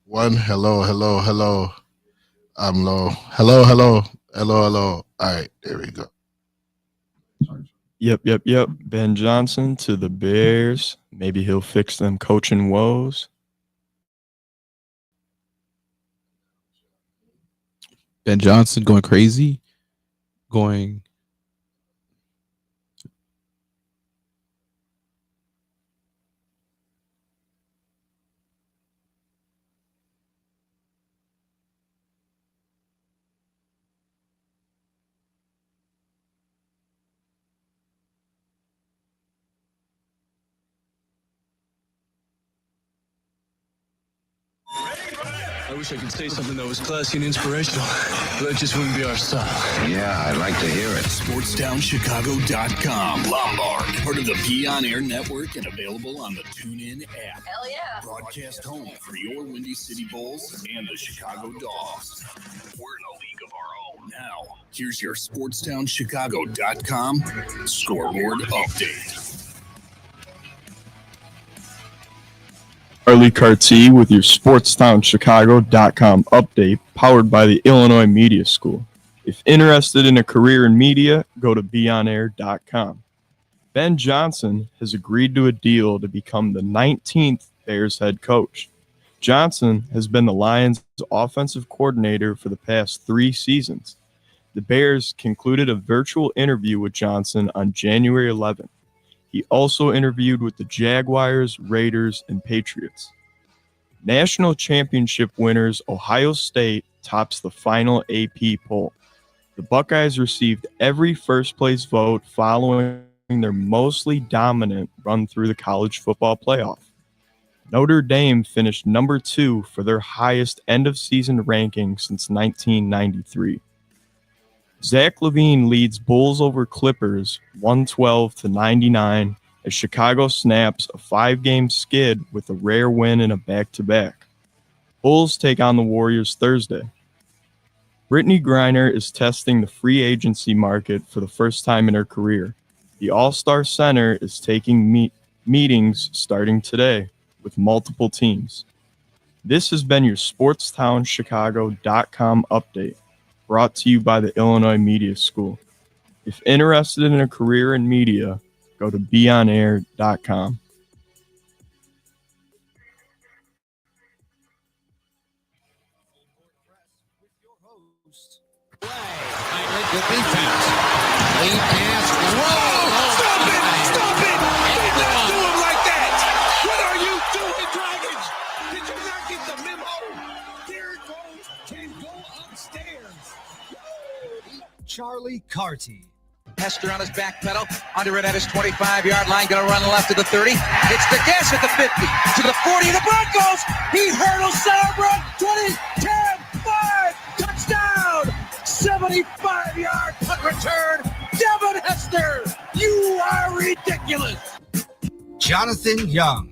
One, hello, hello, hello. I'm low. Hello, hello, hello, hello. All right, there we go. Yep. Ben Johnson to the Bears. Maybe he'll fix them coaching woes. Ben Johnson going crazy, going. I wish I could say something that was classy and inspirational, but that just wouldn't be our style. Yeah, I'd like to hear it. SportsTownChicago.com. Lombard, part of the Be On Air network and available on the TuneIn app. Hell yeah. Broadcast home for your Windy City Bulls and the Chicago Dogs. We're in a league of our own. Now, here's your SportsTownChicago.com scoreboard update. Charlie Carty with your SportsTownChicago.com update, powered by the Illinois Media School. If interested in a career in media, go to beonair.com. Ben Johnson has agreed to a deal to become the 19th Bears head coach. Johnson has been the Lions' offensive coordinator for the past 3 seasons. The Bears concluded a virtual interview with Johnson on January 11th. He also interviewed with the Jaguars, Raiders, and Patriots. National championship winners Ohio State tops the final AP poll. The Buckeyes received every first-place vote following their mostly dominant run through the college football playoff. Notre Dame finished number 2 for their highest end-of-season ranking since 1993. Zach LaVine leads Bulls over Clippers 112-99 as Chicago snaps a 5-game skid with a rare win in a back-to-back. Bulls take on the Warriors Thursday. Brittany Griner is testing the free agency market for the first time in her career. The All-Star Center is taking meetings starting today with multiple teams. This has been your SportsTownChicago.com update, brought to you by the Illinois Media School. If interested in a career in media, go to beonair.com. Good defense. Lead pass. Whoa! Stop it! Stop it! Do not do him like that! What are you doing, Dragons? Did you not get the memo? There it goes. Can go upstairs. Charlie Carty. Hester on his back pedal, under it at his 25-yard line, going to run left to the 30. It's the gas at the 50, to the 40, the Broncos. He hurdles Sauerbrunn, 20, 10, 5, touchdown. 75-yard punt return. Devin Hester, you are ridiculous. Jonathan Young.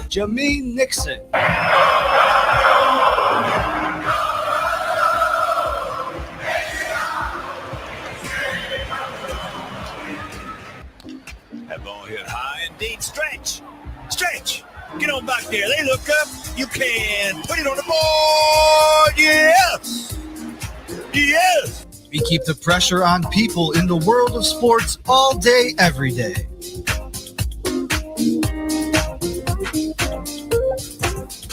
Jameer Nixon. That ball hit high and deep. Stretch. Stretch. Get on back there. They look up. You can put it on the board. Yes. Yes. We keep the pressure on people in the world of sports all day, every day.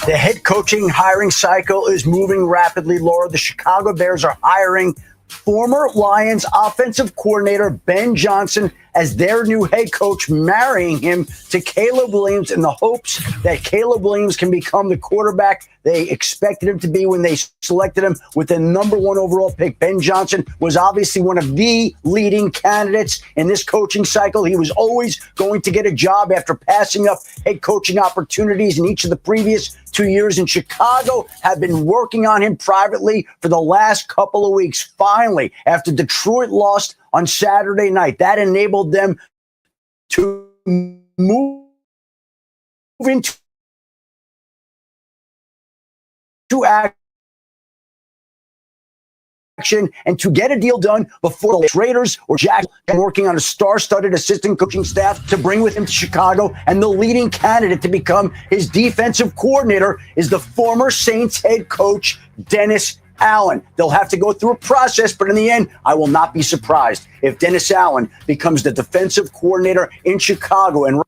The head coaching hiring cycle is moving rapidly, Laura. The Chicago Bears are hiring former Lions offensive coordinator Ben Johnson as their new head coach, marrying him to Caleb Williams in the hopes that Caleb Williams can become the quarterback they expected him to be when they selected him with the number 1 overall pick. Ben Johnson was obviously one of the leading candidates in this coaching cycle. He was always going to get a job after passing up head coaching opportunities in each of the previous 2 years in Chicago. Have been working on him privately for the last couple of weeks. Finally, after Detroit lost on Saturday night, that enabled them to move into and to get a deal done before the Raiders or Jack working on a star-studded assistant coaching staff to bring with him to Chicago. And the leading candidate to become his defensive coordinator is the former Saints head coach, Dennis Allen. They'll have to go through a process, but in the end, I will not be surprised if Dennis Allen becomes the defensive coordinator in Chicago. And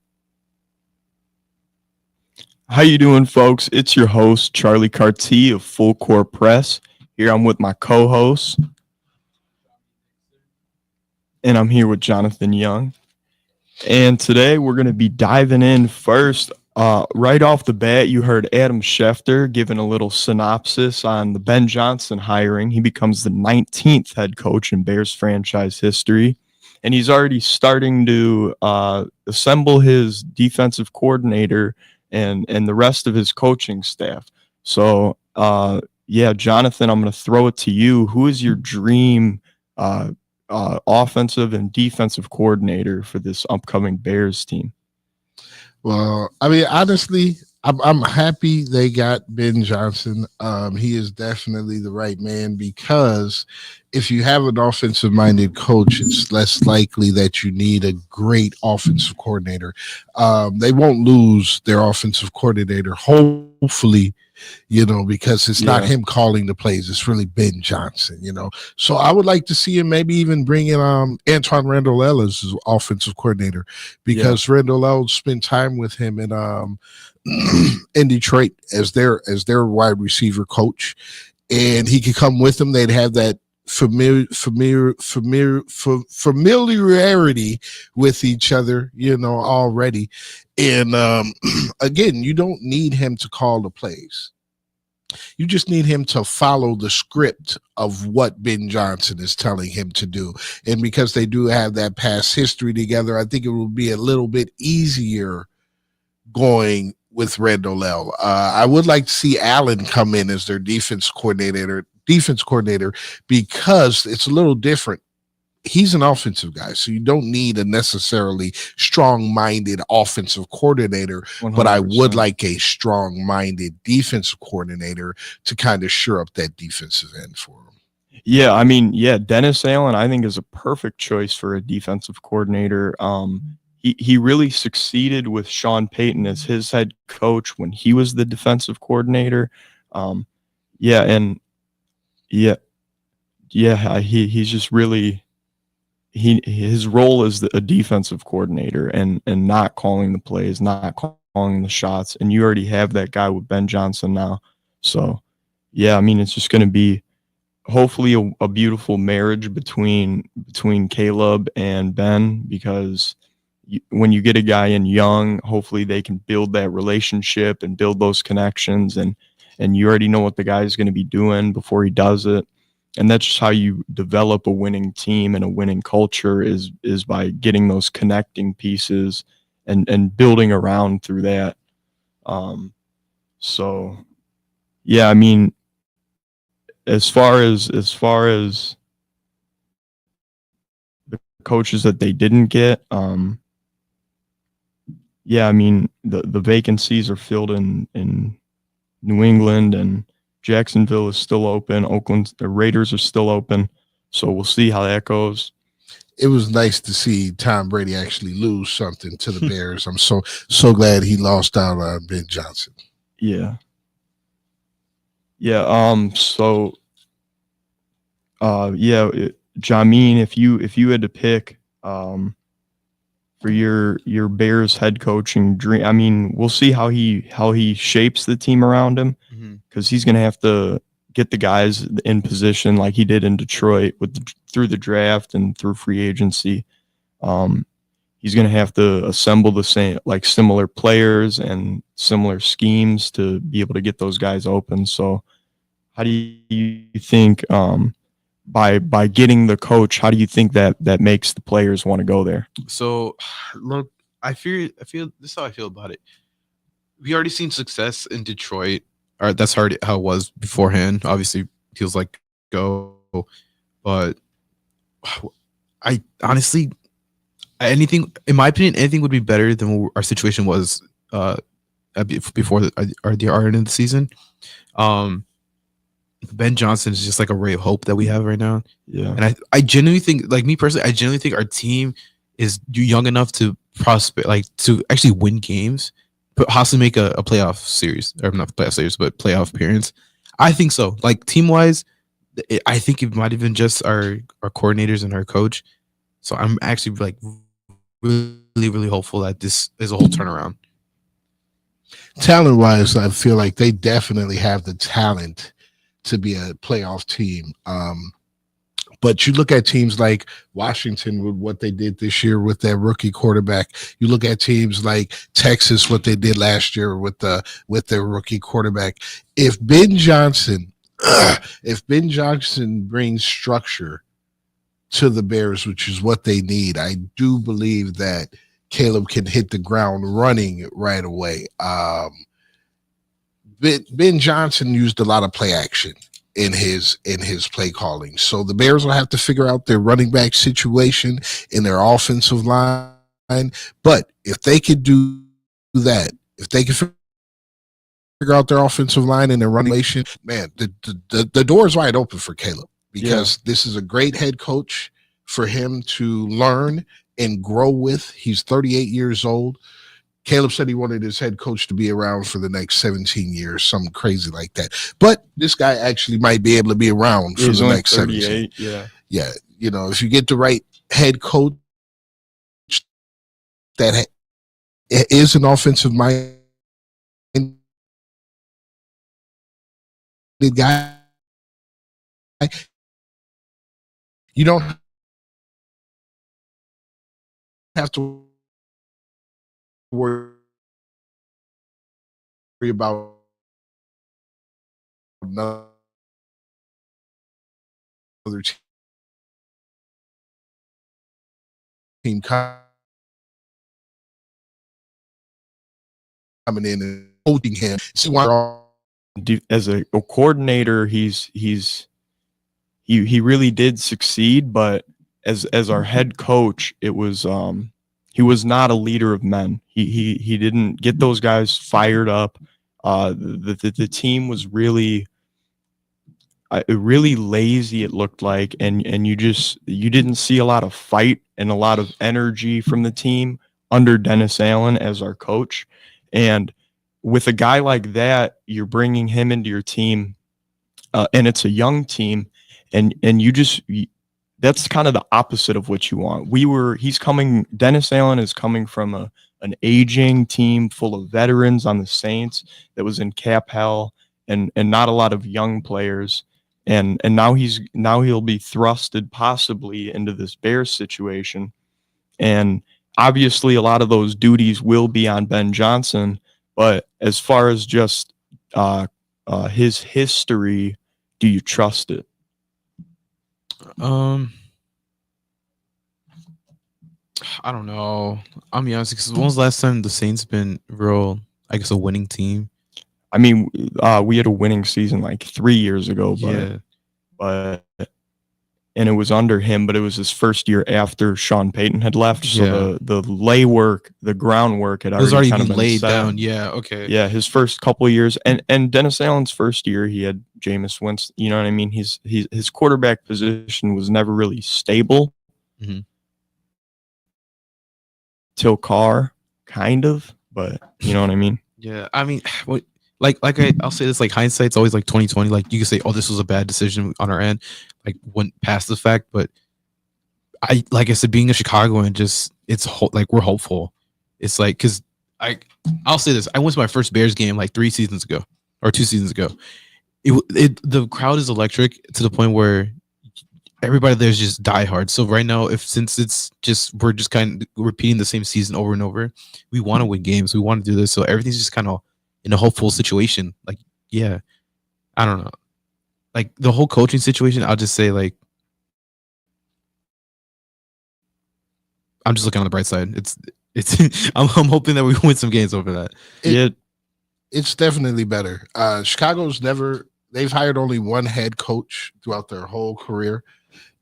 how you doing, folks? It's your host, Charlie Carty of Full Court Press. Here I'm with my co-host, and I'm here with Jonathan Young. And today we're going to be diving in first. Right off the bat, you heard Adam Schefter giving a little synopsis on the Ben Johnson hiring. He becomes the 19th head coach in Bears franchise history, and he's already starting to assemble his defensive coordinator and the rest of his coaching staff. So, Jonathan, I'm going to throw it to you. Who is your dream offensive and defensive coordinator for this upcoming Bears team? Well, I mean, honestly, I'm happy they got Ben Johnson. He is definitely the right man, because if you have an offensive-minded coach, it's less likely that you need a great offensive coordinator. They won't lose their offensive coordinator, hopefully, because it's not him calling the plays. It's really Ben Johnson, So I would like to see him maybe even bring in Antoine Randall as his offensive coordinator, because Randall L spent time with him in Detroit as their wide receiver coach, and he could come with them. They'd have that familiarity with each other, already. And again, you don't need him to call the plays. You just need him to follow the script of what Ben Johnson is telling him to do. And because they do have that past history together, I think it will be a little bit easier going with Randall L. I would like to see Allen come in as their defense coordinator, because it's a little different. He's an offensive guy, so you don't need a necessarily strong-minded offensive coordinator, 100%. But I would like a strong-minded defensive coordinator to kind of shore up that defensive end for him. Yeah, Dennis Allen, I think, is a perfect choice for a defensive coordinator. He really succeeded with Sean Payton as his head coach when he was the defensive coordinator. He's just really his role is a defensive coordinator and not calling the plays, not calling the shots. And you already have that guy with Ben Johnson now. So, it's just going to be hopefully a beautiful marriage between Caleb and Ben, because when you get a guy in young, hopefully they can build that relationship and build those connections, and you already know what the guy is going to be doing before he does it. And that's just how you develop a winning team and a winning culture is by getting those connecting pieces and building around through that. As far as the coaches that they didn't get, the vacancies are filled in New England, and Jacksonville is still open. The Raiders are still open. So we'll see how that goes. It was nice to see Tom Brady actually lose something to the Bears. I'm so glad he lost out on Ben Johnson. Yeah. Jamin, if you had to pick for your Bears head coaching dream, we'll see how he shapes the team around him, because he's going to have to get the guys in position like he did in Detroit through the draft and through free agency. He's going to have to assemble the similar players and similar schemes to be able to get those guys open. So how do you think by getting the coach, how do you think that makes the players want to go there? So, look, I feel this is how I feel about it. We already seen success in Detroit. All right, that's already how it was beforehand. Obviously, feels like go, but I honestly, anything in my opinion, anything would be better than what our situation was before the end of the season. Ben Johnson is just like a ray of hope that we have right now. Yeah. And I genuinely think, like me personally, I genuinely think our team is young enough to prospect, like to actually win games, but possibly make a playoff series, or not playoff series, but playoff appearance. I think so. Like team wise, I think it might have been just our coordinators and our coach. So I'm actually like really, really hopeful that this is a whole turnaround. Talent wise, I feel like they definitely have the talent to be a playoff team. But you look at teams like Washington with what they did this year with their rookie quarterback. You look at teams like Texas, what they did last year with their rookie quarterback. If Ben Johnson brings structure to the Bears, which is what they need, I do believe that Caleb can hit the ground running right away. Ben Johnson used a lot of play action in his play calling. So the Bears will have to figure out their running back situation in their offensive line. But if they could do that, if they can figure out their offensive line and their running situation, man, the door is wide open for Caleb, because this is a great head coach for him to learn and grow with. He's 38 years old. Caleb said he wanted his head coach to be around for the next 17 years, something crazy like that. But this guy actually might be able to be around for the next 17. Yeah. You know, if you get the right head coach that is an offensive minded guy, you don't have to worry about another team coming in and holding him. As a coordinator, he really did succeed, but as our head coach, it was he was not a leader of men. He didn't get those guys fired up. The team was really lazy, it looked like, and you didn't see a lot of fight and a lot of energy from the team under Dennis Allen as our coach. And with a guy like that, you're bringing him into your team, and it's a young team, and that's kind of the opposite of what you want. Dennis Allen is coming from an aging team full of veterans on the Saints that was in cap hell, and not a lot of young players. And now he'll be thrusted possibly into this Bears situation. And obviously a lot of those duties will be on Ben Johnson, but as far as just his history, do you trust it? I don't know. I'll be honest, because when was the last time the Saints been real, I guess, a winning team? I mean, we had a winning season like 3 years ago, but and it was under him, but it was his first year after Sean Payton had left. So the groundwork had already kind of been laid set. down. Yeah, okay. Yeah, his first couple of years, and Dennis Allen's first year, he had Jameis Winston. You know what I mean? His quarterback position was never really stable. Mm-hmm. Till Carr, kind of, but you know what I mean? Yeah, I mean, I'll say this, like, hindsight's always like 2020. Like, you can say, oh, this was a bad decision on our end, like, went past the fact, but like I said, being a Chicagoan, like, we're hopeful. It's like, because I'll say this, I went to my first Bears game like 3 seasons ago or 2 seasons ago. The crowd is electric to the point where everybody there's just diehard. So right now, since we're just kind of repeating the same season over and over, we want to win games. We want to do this. So everything's just kind of in a hopeful situation. Like, yeah, I don't know. Like, the whole coaching situation, I'll just say, like, I'm just looking on the bright side. It's I'm hoping that we win some games over that. It's definitely better. They've hired only one head coach throughout their whole career,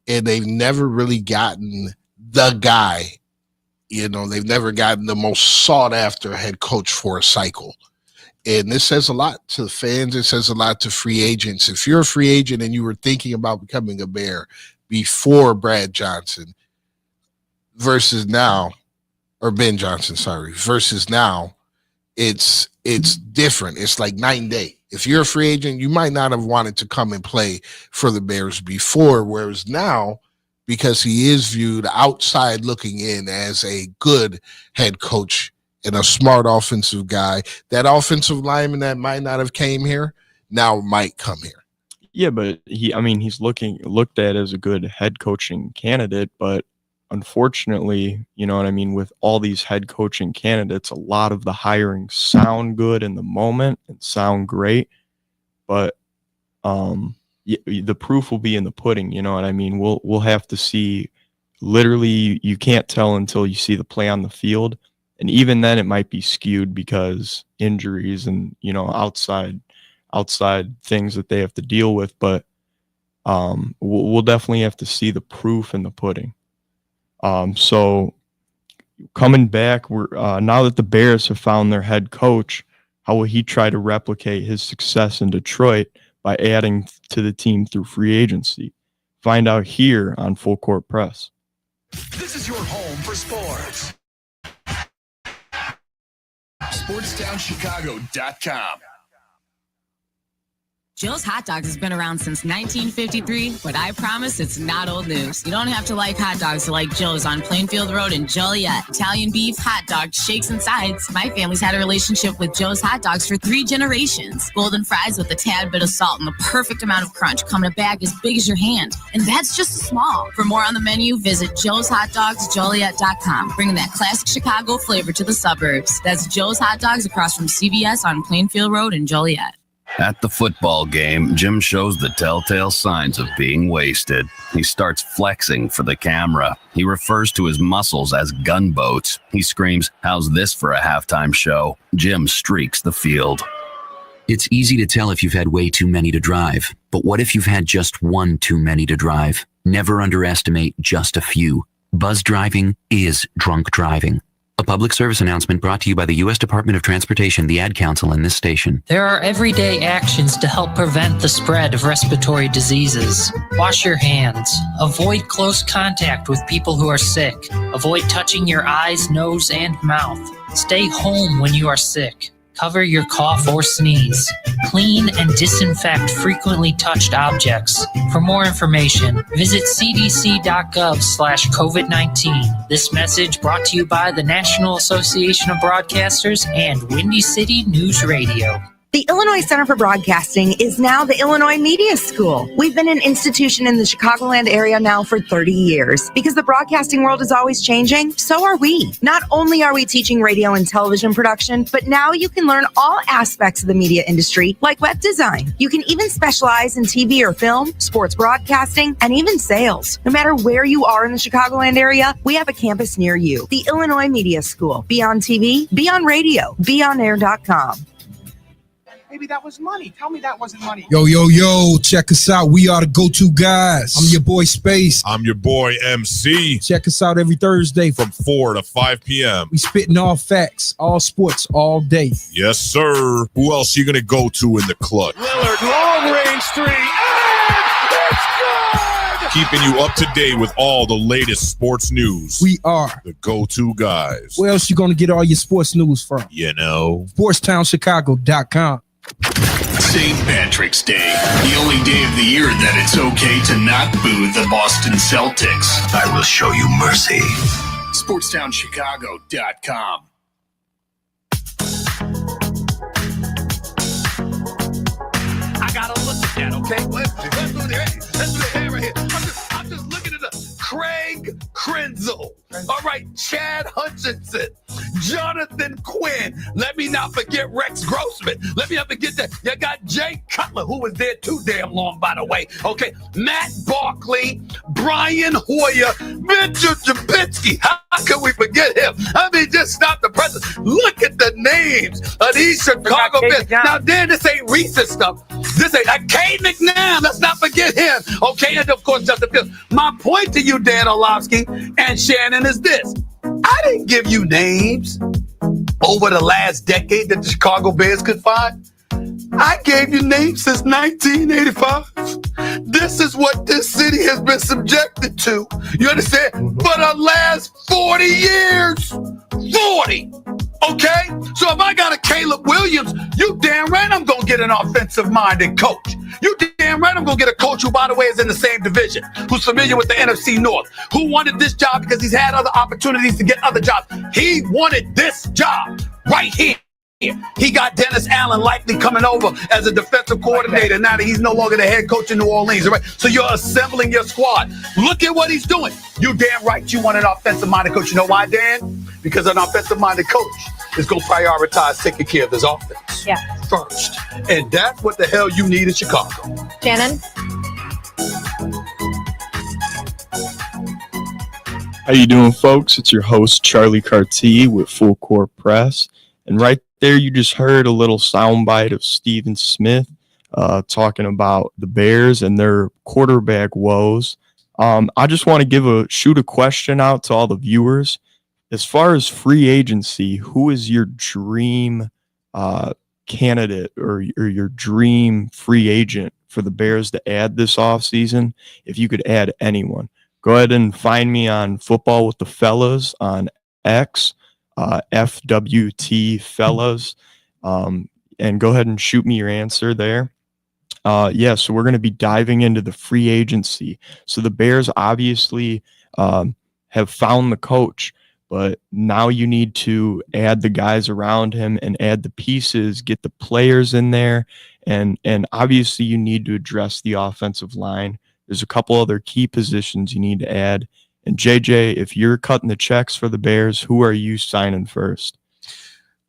and they've never really gotten the guy. You know, they've never gotten the most sought after head coach for a cycle. And this says a lot to fans. It says a lot to free agents. If you're a free agent and you were thinking about becoming a Bear before Brad Johnson versus now, or Ben Johnson, sorry, versus now, it's different. It's like night and day. If you're a free agent, you might not have wanted to come and play for the Bears before, whereas now, because he is viewed outside looking in as a good head coach and a smart offensive guy, that offensive lineman that might not have came here now might come here. Yeah, but he's looked at as a good head coaching candidate, but unfortunately, you know what I mean, with all these head coaching candidates, a lot of the hiring sound good in the moment and sound great, but the proof will be in the pudding, you know what I mean? We'll have to see. Literally, you can't tell until you see the play on the field. And even then it might be skewed because injuries and, you know, outside things that they have to deal with. But we'll definitely have to see the proof in the pudding. So coming back, we're now that the Bears have found their head coach, how will he try to replicate his success in Detroit by adding to the team through free agency? Find out here on Full Court Press. This is your home for sports. SportsTownChicago.com. Joe's Hot Dogs has been around since 1953, but I promise it's not old news. You don't have to like hot dogs to like Joe's on Plainfield Road in Joliet. Italian beef, hot dogs, shakes, and sides. My family's had a relationship with Joe's Hot Dogs for 3 generations. Golden fries with a tad bit of salt and the perfect amount of crunch come in a bag as big as your hand. And that's just small. For more on the menu, visit joeshotdogsjoliet.com, bringing that classic Chicago flavor to the suburbs. That's Joe's Hot Dogs across from CVS on Plainfield Road in Joliet. At the football game, Jim shows the telltale signs of being wasted. He starts flexing for the camera. He refers to his muscles as gunboats. He screams, "How's this for a halftime show?" Jim streaks the field. It's easy to tell if you've had way too many to drive. But what if you've had just one too many to drive? Never underestimate just a few. Buzz driving is drunk driving. A public service announcement brought to you by the U.S. Department of Transportation, the Ad Council, and this station. There are everyday actions to help prevent the spread of respiratory diseases. Wash your hands. Avoid close contact with people who are sick. Avoid touching your eyes, nose, and mouth. Stay home when you are sick. Cover your cough or sneeze. Clean and disinfect frequently touched objects. For more information, visit cdc.gov/COVID-19. This message brought to you by the National Association of Broadcasters and Windy City News Radio. The Illinois Center for Broadcasting is now the Illinois Media School. We've been an institution in the Chicagoland area now for 30 years. Because the broadcasting world is always changing, so are we. Not only are we teaching radio and television production, but now you can learn all aspects of the media industry, like web design. You can even specialize in TV or film, sports broadcasting, and even sales. No matter where you are in the Chicagoland area, we have a campus near you. The Illinois Media School. Be on TV, be on radio, beonair.com. Maybe that was money. Tell me that wasn't money. Yo, check us out. We are the go-to guys. I'm your boy Space. I'm your boy MC. Check us out every Thursday from 4 to 5 p.m. We spitting all facts, all sports, all day. Yes, sir. Who else you gonna go to in the clutch? Lillard, long range three, and it's good! Keeping you up to date with all the latest sports news. We are the go-to guys. Where else you gonna get all your sports news from? You know, SportsTownChicago.com. St. Patrick's Day, the only day of the year that it's okay to not boo the Boston Celtics. I will show you mercy. SportsTownChicago.com. I gotta look at that, okay? Let's do the hair right here. I'm just looking at the Craig Krenzel. All right, Chad Hutchinson, Jonathan Quinn. Let me not forget Rex Grossman. Let me not forget that. You got Jay Cutler, who was there too damn long, by the way. Okay, Matt Barkley, Brian Hoyer, Mitchell Trubisky. How could we forget him? I mean, just stop the presses. Look at the names of these Chicago Bears. Now, Dan, this ain't recent stuff. This ain't Kay McNabb. Let's not forget him. Okay, and of course, Justin Fields. My point to you, Dan Orlovsky and Shannon, is this. I didn't give you names. over the last decade that the Chicago Bears could find? I gave you names since 1985. This is what this city has been subjected to. You understand? For the last 40 years. 40. Okay? So if I got a Caleb Williams, you damn right I'm going to get an offensive-minded coach. You damn right I'm going to get a coach who, by the way, is in the same division, who's familiar with the NFC North, who wanted this job because he's had other opportunities to get other jobs. He wanted this job right here. He got Dennis Allen likely coming over as a defensive coordinator now that he's no longer the head coach in New Orleans. Right? So you're assembling your squad. Look at what he's doing. You damn right you want an offensive-minded coach. You know why, Dan? Because an offensive-minded coach is going to prioritize taking care of his offense first. And that's what the hell you need in Chicago. Shannon? How you doing, folks? It's your host, Charlie Carty with Full Court Press. And right there, you just heard a little soundbite of Stephen Smith talking about the Bears and their quarterback woes. I just want to shoot a question out to all the viewers. As far as free agency, who is your dream candidate or your dream free agent for the Bears to add this offseason? If you could add anyone, go ahead and find me on Football with the Fellas on X. FWT Fellas, and go ahead and shoot me your answer there. So we're going to be diving into the free agency. So the Bears obviously have found the coach, but now you need to add the guys around him and add the pieces, get the players in there, and obviously you need to address the offensive line. There's a couple other key positions you need to add. And JJ, if you're cutting the checks for the Bears, who are you signing first?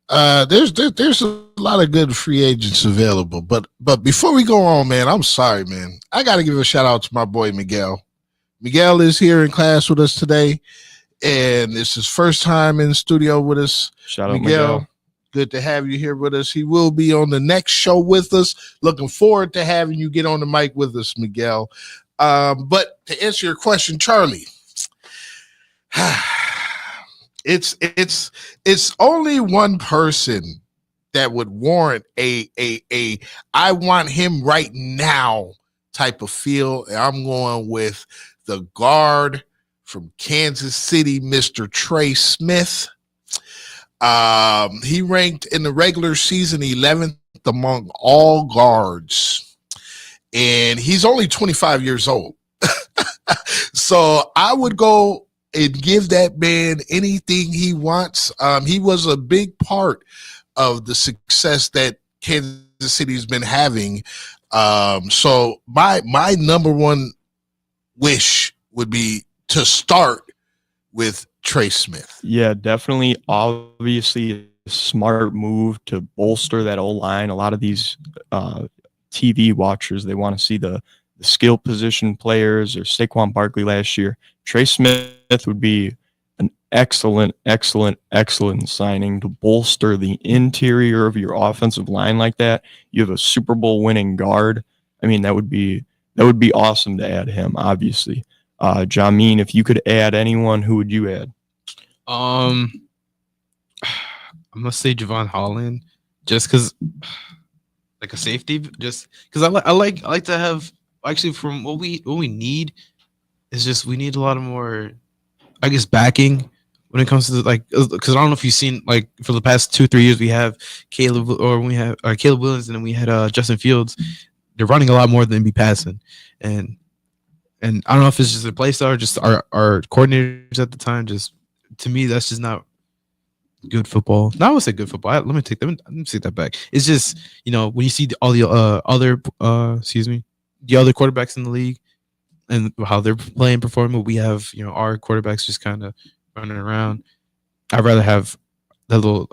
There's a lot of good free agents available, but before we go on, man, I'm sorry, man. I got to give a shout out to my boy Miguel. Miguel is here in class with us today, and it's his first time in the studio with us. Shout out Miguel. Good to have you here with us. He will be on the next show with us. Looking forward to having you get on the mic with us, Miguel. But to answer your question, Charlie. It's only one person that would warrant a I want him right now type of feel. And I'm going with the guard from Kansas City, Mr. Trey Smith. He ranked in the regular season 11th among all guards, and he's only 25 years old. So I would go and give that man anything he wants. He was a big part of the success that Kansas City's been having. So my number one wish would be to start with Trey Smith. Yeah, definitely. Obviously, a smart move to bolster that O-line. A lot of these TV watchers, they want to see the skill position players, or Saquon Barkley last year. Trey Smith would be an excellent signing to bolster the interior of your offensive line like that. You have a Super Bowl winning guard. I mean, that would be awesome to add him, obviously. Jamin, if you could add anyone, who would you add? I'm gonna say Javon Holland, just because, like a safety, just because I like to have, actually, from what we need is just, we need a lot of more, I guess, backing when it comes to because I don't know if you've seen, like, for the past 2-3 years we have Caleb Williams, and then we had Justin Fields. They're running a lot more than be passing, and I don't know if it's just a play style or just our coordinators at the time. Just, to me, that's just not good football. No, I would say good football. Let me take that back. It's just, when you see all the other quarterbacks in the league and how they're playing, performing, we have, our quarterbacks just kind of running around. I'd rather have that little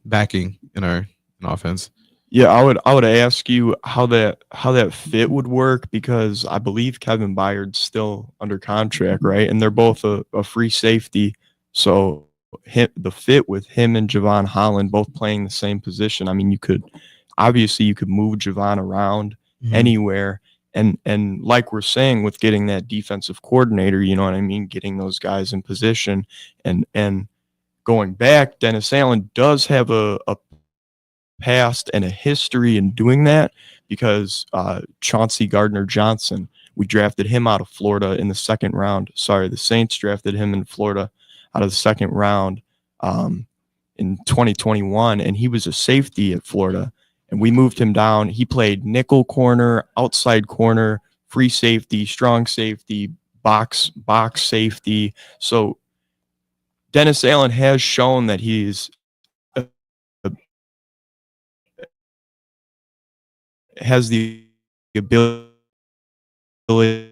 backing in our offense. Yeah, I would ask you how that fit would work, because I believe Kevin Byard's still under contract, right? And they're both a free safety, so the fit with him and Javon Holland both playing the same position. I mean, you could move Javon around anywhere, and like we're saying, with getting that defensive coordinator, you know what I mean, getting those guys in position and going back, Dennis Allen does have a past and a history in doing that because Chauncey Gardner-Johnson, we drafted him out of Florida in the second round. Sorry, the Saints drafted him in Florida out of the second round in 2021, and he was a safety at Florida. And we moved him down. He played nickel corner, outside corner, free safety, strong safety, box safety. So Dennis Allen has shown that he's has the ability to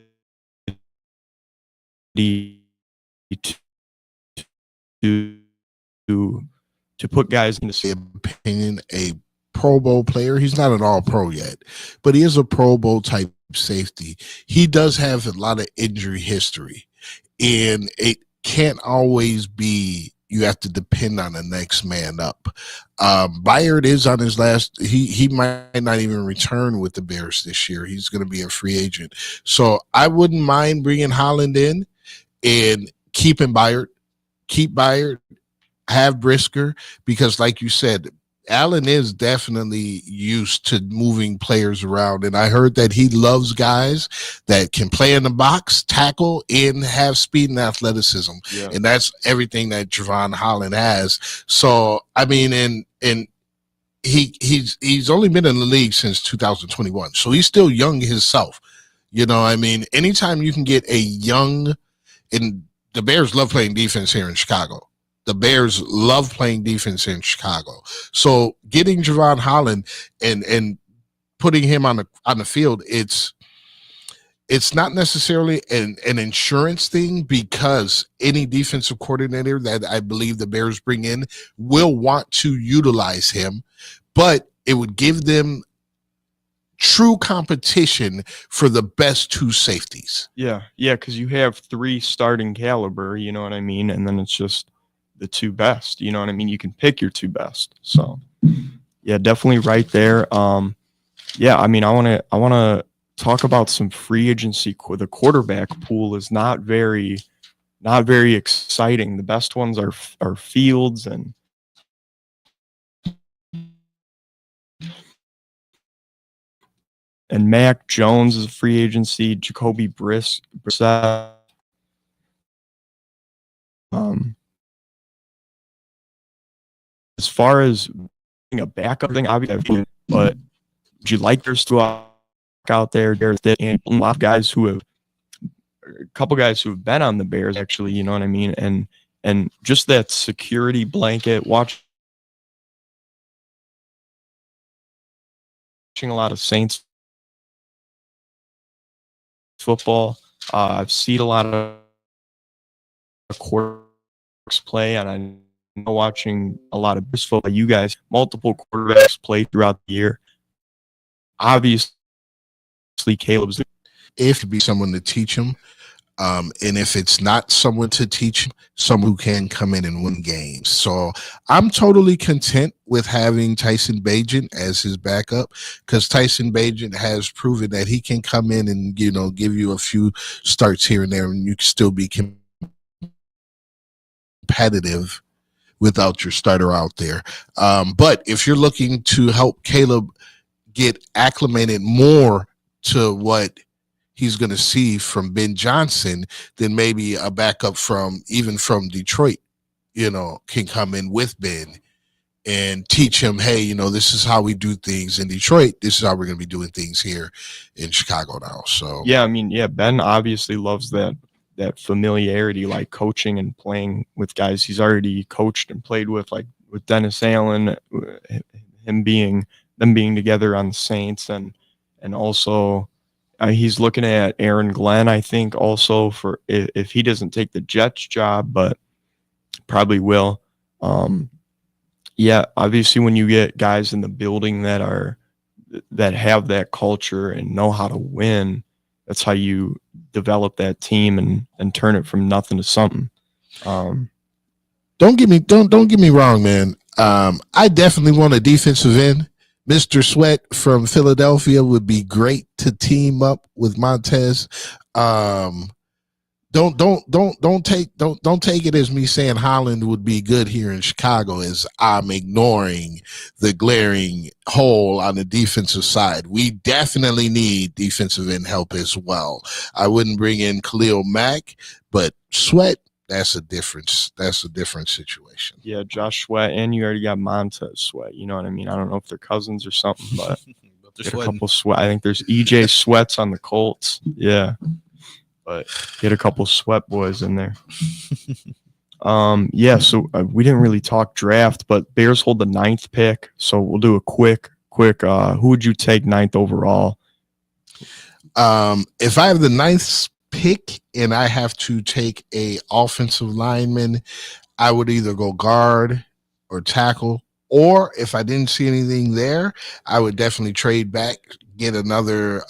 put guys in the opinion a Pro Bowl player. He's not an all-pro yet, but he is a Pro Bowl type safety. He does have a lot of injury history, and it can't always be you have to depend on the next man up. Byard is on his last. He might not even return with the Bears this year. He's going to be a free agent. So I wouldn't mind bringing Holland in and keeping Byard. Keep Byard, have Brisker, because like you said, Allen is definitely used to moving players around, and I heard that he loves guys that can play in the box, tackle, and have speed and athleticism, and that's everything that Javon Holland has. So, I mean, and he's only been in the league since 2021, so he's still young himself. You know, I mean, anytime you can get a young, and the Bears love playing defense here in Chicago. The Bears love playing defense in Chicago. So getting Javon Holland and putting him on the field, it's not necessarily an insurance thing, because any defensive coordinator that I believe the Bears bring in will want to utilize him, but it would give them true competition for the best two safeties. Yeah, because you have 3 starting caliber, you know what I mean? And then it's just the 2 best, you know what I mean? You can pick your 2 best. So yeah, definitely right there. Yeah, I mean, I want to talk about some free agency. The quarterback pool is not very exciting. The best ones are Fields and Mac Jones is a free agency, Jacoby Brissett. As far as being a backup thing, obviously, but would you like there's to out there? There's and a lot of guys who have, a couple guys who have been on the Bears, actually, you know what I mean? And just that security blanket, watching a lot of Saints football. I've seen a lot of quarterbacks play, and I know watching a lot of Bears football. You guys, multiple quarterbacks play throughout the year. Obviously, Caleb's if to be someone to teach him, and if it's not someone to teach him, someone who can come in and win games. So I'm totally content with having Tyson Bagent as his backup, because Tyson Bagent has proven that he can come in and, you know, give you a few starts here and there, and you can still be competitive without your starter out there. But if you're looking to help Caleb get acclimated more to what he's going to see from Ben Johnson, then maybe a backup from Detroit, you know, can come in with Ben and teach him, hey, you know, this is how we do things in Detroit. This is how we're going to be doing things here in Chicago now. So yeah, I mean, yeah, Ben obviously loves that familiarity, like coaching and playing with guys he's already coached and played with, like with Dennis Allen, them being together on the Saints, and also he's looking at Aaron Glenn, I think, also for if he doesn't take the Jets job, but probably will. Yeah, obviously when you get guys in the building that have that culture and know how to win, that's how you develop that team and turn it from nothing to something. Don't get me wrong, man. I definitely want a defensive end. Mr. Sweat from Philadelphia would be great to team up with Montez. don't take it as me saying Holland would be good here in Chicago as I'm ignoring the glaring hole on the defensive side. We definitely need defensive end help as well. I wouldn't bring in Khalil Mack, but Sweat, that's a different situation. Yeah, Josh Sweat, and you already got Montez Sweat. You know what I mean? I don't know if they're cousins or something, but get a couple Sweat. I think there's EJ Sweats on the Colts. Yeah. But get a couple Sweat boys in there. So we didn't really talk draft, but Bears hold the 9th pick. So we'll do a quick. Who would you take 9th overall? If I have the 9th pick and I have to take a offensive lineman, I would either go guard or tackle. Or if I didn't see anything there, I would definitely trade back, get another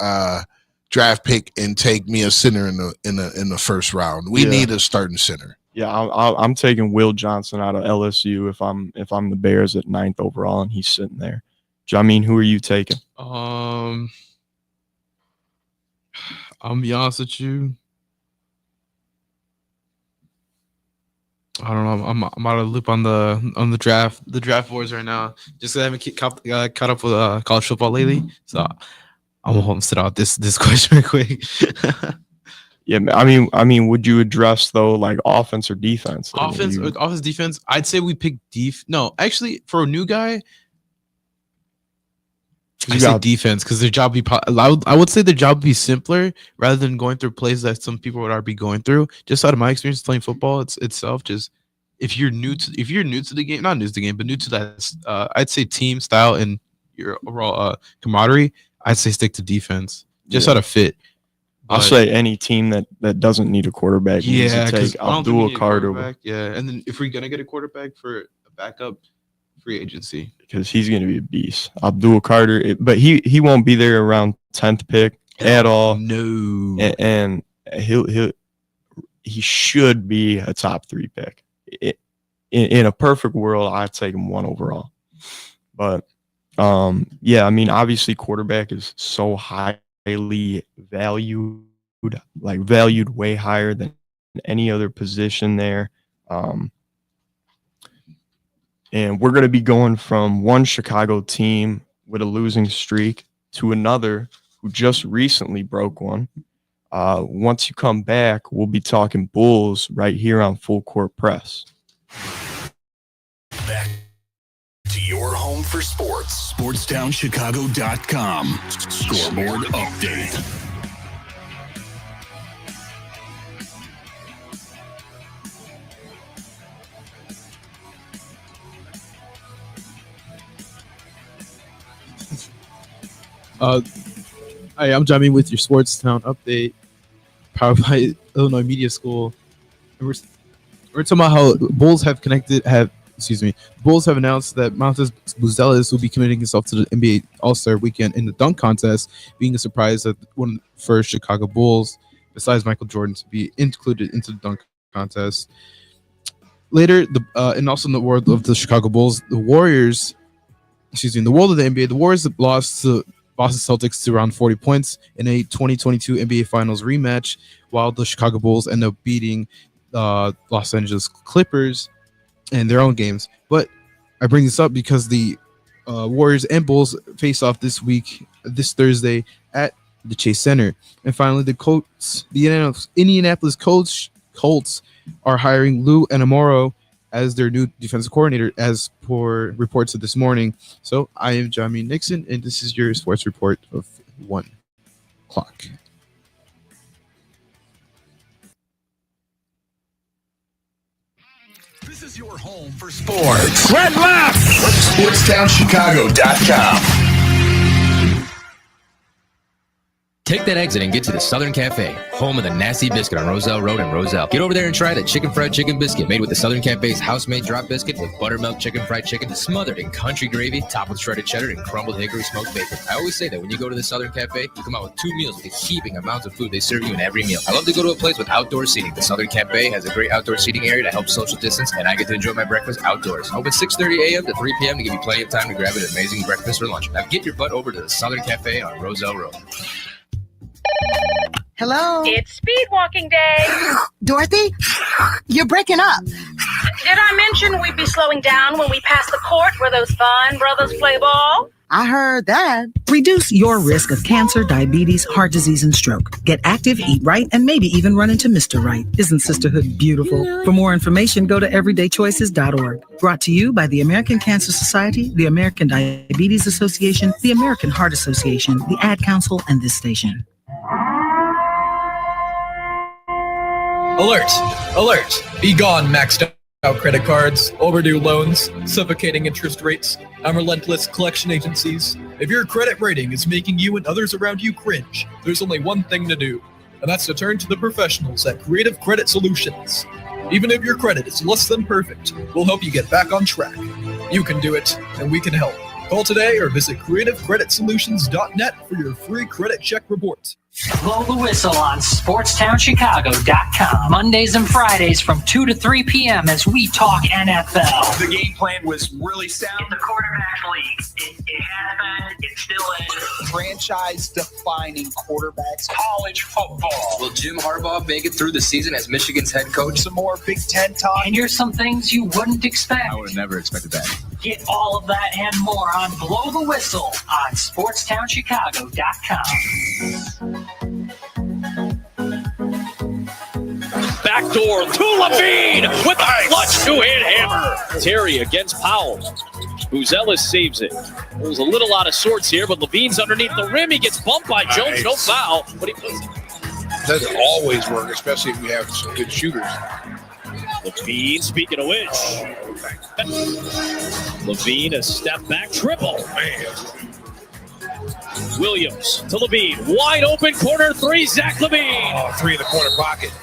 draft pick, and take me a center in the first round. We need a starting center. Yeah, I'm taking Will Johnson out of LSU if I'm the Bears at 9th overall and he's sitting there. Jamin, who are you taking? I'll be honest with you. I don't know. I'm out of the loop on the draft boards right now. Just 'cause I haven't caught up with college football lately, so I'm gonna sit out this question real quick. Yeah, I mean, would you address though like offense or defense? Offense, defense. I'd say we pick No, actually, for a new guy, I say defense because their job I would say their job would be simpler rather than going through plays that some people would already be going through. Just out of my experience playing football itself, just if you're new to the game, not new to the game, but new to that, I'd say team style and your overall camaraderie, I'd say stick to defense just out of fit. I'll say any team that doesn't need a quarterback needs to take Abdul Carter. Yeah, and then if we're gonna get a quarterback for a backup, free agency, because he's gonna be a beast. Abdul Carter, but he won't be there around 10th pick at all. No, and he should be a top 3 pick. In a perfect world, I'd take him 1 overall. But I mean, obviously, quarterback is so highly valued way higher than any other position there. And we're going to be going from one Chicago team with a losing streak to another who just recently broke one. Once you come back, we'll be talking Bulls right here on Full Court Press. Back to your home for sports. SportsTownChicago.com. Scoreboard update. Hi, I'm Jamin with your Sportstown update, powered by Illinois Media School. And we're talking about how Bulls have Bulls have announced that Montez Buzelis will be committing himself to the NBA All-Star Weekend in the dunk contest, being a surprise that one of the first Chicago Bulls, besides Michael Jordan, to be included into the dunk contest. Later, and also in the world of the Chicago Bulls, in the world of the NBA, the Warriors lost to Boston Celtics to around 40 points in a 2022 NBA Finals rematch, while the Chicago Bulls end up beating Los Angeles Clippers in their own games. But I bring this up because the Warriors and Bulls face off this Thursday at the Chase Center. And finally, the Indianapolis Colts are hiring Lou Anamoro as their new defensive coordinator, as per reports of this morning. So I am Jamin Nixon, and this is your sports report of 1 o'clock. This is your home for sports. Red left. SportsTownChicago.com. Take that exit and get to the Southern Cafe, home of the Nasty Biscuit on Roselle Road in Roselle. Get over there and try the chicken fried chicken biscuit made with the Southern Cafe's house-made drop biscuit with buttermilk chicken fried chicken smothered in country gravy, topped with shredded cheddar and crumbled hickory smoked bacon. I always say that when you go to the Southern Cafe, you come out with 2 meals with the heaping amounts of food they serve you in every meal. I love to go to a place with outdoor seating. The Southern Cafe has a great outdoor seating area to help social distance, and I get to enjoy my breakfast outdoors. Open 6:30 a.m. to 3 p.m. to give you plenty of time to grab an amazing breakfast or lunch. Now get your butt over to the Southern Cafe on Roselle Road. Hello? It's speed walking day. Dorothy? You're breaking up. Did I mention we'd be slowing down when we pass the court where those fine brothers play ball? I heard that. Reduce your risk of cancer, diabetes, heart disease, and stroke. Get active, eat right, and maybe even run into Mr. Right. Isn't sisterhood beautiful? For more information, go to everydaychoices.org. Brought to you by the American Cancer Society, the American Diabetes Association, the American Heart Association, the Ad Council, and this station. Alert! Alert! Be gone, maxed out credit cards, overdue loans, suffocating interest rates, and relentless collection agencies. If your credit rating is making you and others around you cringe, there's only one thing to do, and that's to turn to the professionals at Creative Credit Solutions. Even if your credit is less than perfect, we'll help you get back on track. You can do it, and we can help. Call today or visit creativecreditsolutions.net for your free credit check report. Blow the whistle on SportsTownChicago.com. Mondays and Fridays from 2 to 3 p.m. as we talk NFL. The game plan was really sound. The quarterback league. It has been. It still is. Franchise-defining quarterbacks. College football. Will Jim Harbaugh make it through the season as Michigan's head coach? Some more Big Ten talk. And here's some things you wouldn't expect. I would have never expected that. Get all of that and more on Blow the Whistle on SportsTownChicago.com. Backdoor to Levine with a clutch two-hit hammer. Terry against Powell. Buzelis saves it. It was a little out of sorts here, but Levine's underneath the rim. He gets bumped by Jones. No foul, but he puts it. Doesn't always work, especially if you have some good shooters. Levine, speaking of which. Levine, a step back triple. Man. Williams to Levine. Wide open corner three, Zach Levine. Oh, three in the corner pocket.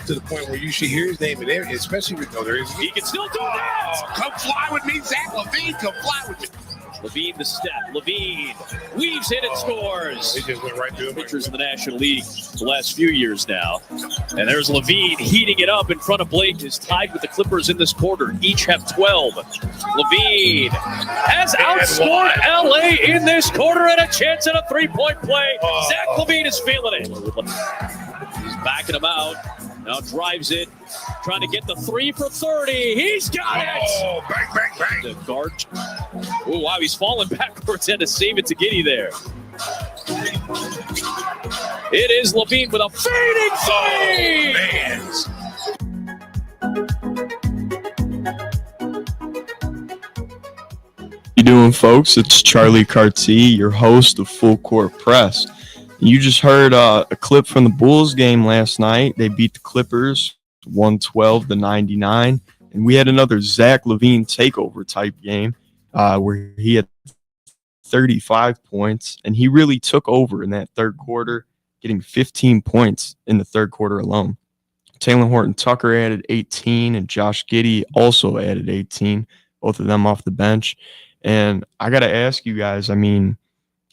To the point where you should hear his name in there, especially with there is. He can still do that. Come fly with me, Zach Levine. Come fly with me. Levine the step. Levine weaves in and scores. He just went right through him. Pitchers in the National League the last few years now. And there's Levine heating it up in front of Blake, is tied with the Clippers in this quarter. Each have 12. Levine has outscored LA in this quarter and a chance at a three-point play. Zach Levine is feeling it. He's backing him out. Now drives it, trying to get the 3 for 30. He's got it! Oh, bang, bang, bang. The guard. Oh, wow, he's falling backwards. Had to save it to Giddey there. It is Levine with a fading three! You doing, folks? It's Charlie Carty, your host of Full Court Press. You just heard a clip from the Bulls game last night. They beat the Clippers 112-99. And we had another Zach Levine takeover type game where he had 35 points. And he really took over in that third quarter, getting 15 points in the third quarter alone. Taylor Horton-Tucker added 18, and Josh Giddey also added 18, both of them off the bench. And I got to ask you guys, I mean,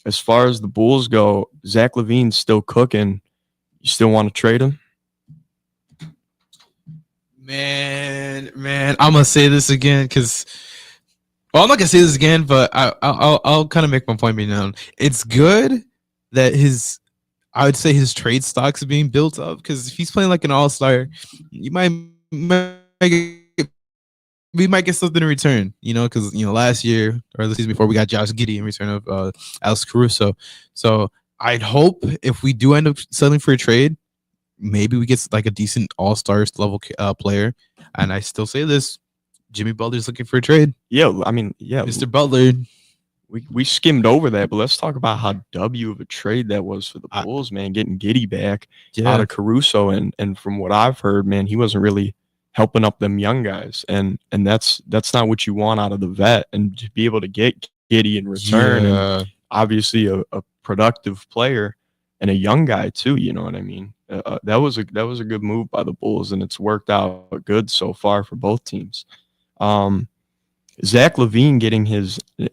as far as the Bulls go, Zach Levine's still cooking. You still want to trade him? Man, I'm gonna say this again because, well, I'm not gonna say this again, but I'll kind of make my point be known. It's good that I would say his trade stocks are being built up because if he's playing like an all-star, we might get something in return, because last year or the season before we got Josh Giddey in return of Alex Caruso. So I'd hope if we do end up selling for a trade, maybe we get like a decent all-star level player. And I still say this: Jimmy Butler's looking for a trade. Yeah, I mean, yeah, Mr. Butler. We skimmed over that, but let's talk about how W of a trade that was for the Bulls, man. Getting Giddey back out of Caruso, and from what I've heard, man, he wasn't really helping up them young guys, and that's not what you want out of the vet. And to be able to get Giddey in return, and obviously a productive player and a young guy too, you know what I mean? That was a good move by the Bulls, and it's worked out good so far for both teams. Zach Levine getting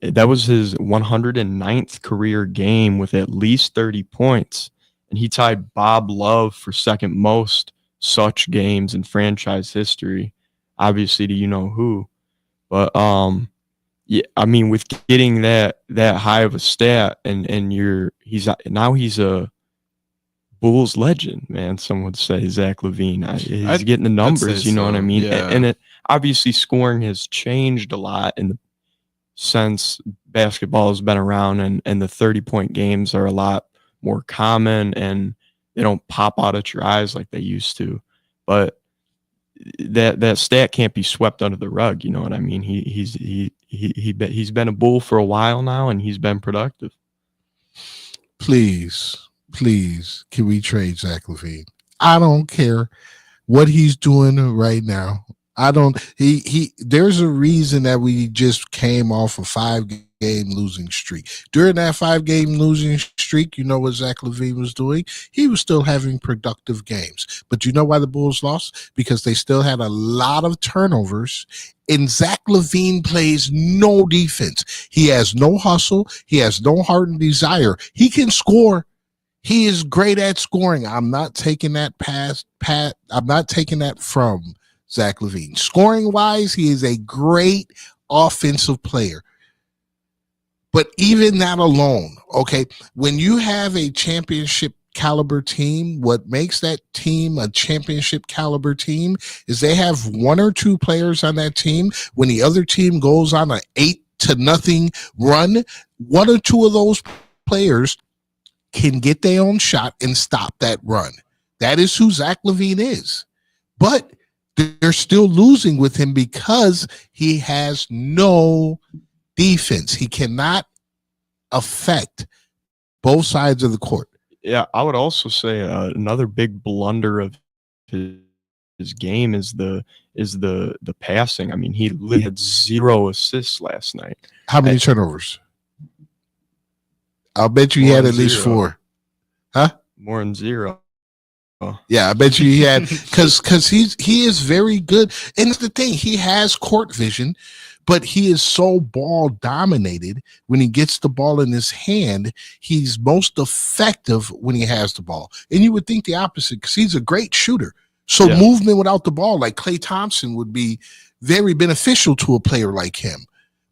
that was his 109th career game with at least 30 points, and he tied Bob Love for second most such games in franchise history, obviously to you know who. But yeah, I mean, with getting that high of a stat, and he's a Bulls legend, man. Some would say Zach LaVine. He's getting the numbers, you know what I mean? Yeah. And it obviously scoring has changed a lot since basketball has been around, and the 30-point games are a lot more common, and they don't pop out at your eyes like they used to. But that stat can't be swept under the rug. You know what I mean? He's been a Bull for a while now, and he's been productive. Please, can we trade Zach LaVine? I don't care what he's doing right now. I don't. There's a reason that we just came off a 5-game losing streak. During that 5-game losing streak, you know what Zach LaVine was doing? He was still having productive games. But you know why the Bulls lost? Because they still had a lot of turnovers. And Zach LaVine plays no defense. He has no hustle. He has no heart and desire. He can score. He is great at scoring. I'm not taking that I'm not taking that from Zach LaVine. Scoring wise, he is a great offensive player. But even that alone, okay, when you have a championship caliber team, what makes that team a championship caliber team is they have 1 or 2 players on that team. When the other team goes on an 8-0 run, 1 or 2 of those players can get their own shot and stop that run. That is who Zach LaVine is. But they're still losing with him because he has no defense. He cannot affect both sides of the court. Yeah, I would also say another big blunder of his game is the passing. I mean, he literally had 0 assists last night. How many turnovers? I'll bet you he had at least 4. Huh? More than 0. Yeah, I bet you he had because he is very good. And it's the thing, he has court vision, but he is so ball dominated. When he gets the ball in his hand, he's most effective when he has the ball. And you would think the opposite because he's a great shooter. So movement without the ball, like Klay Thompson, would be very beneficial to a player like him.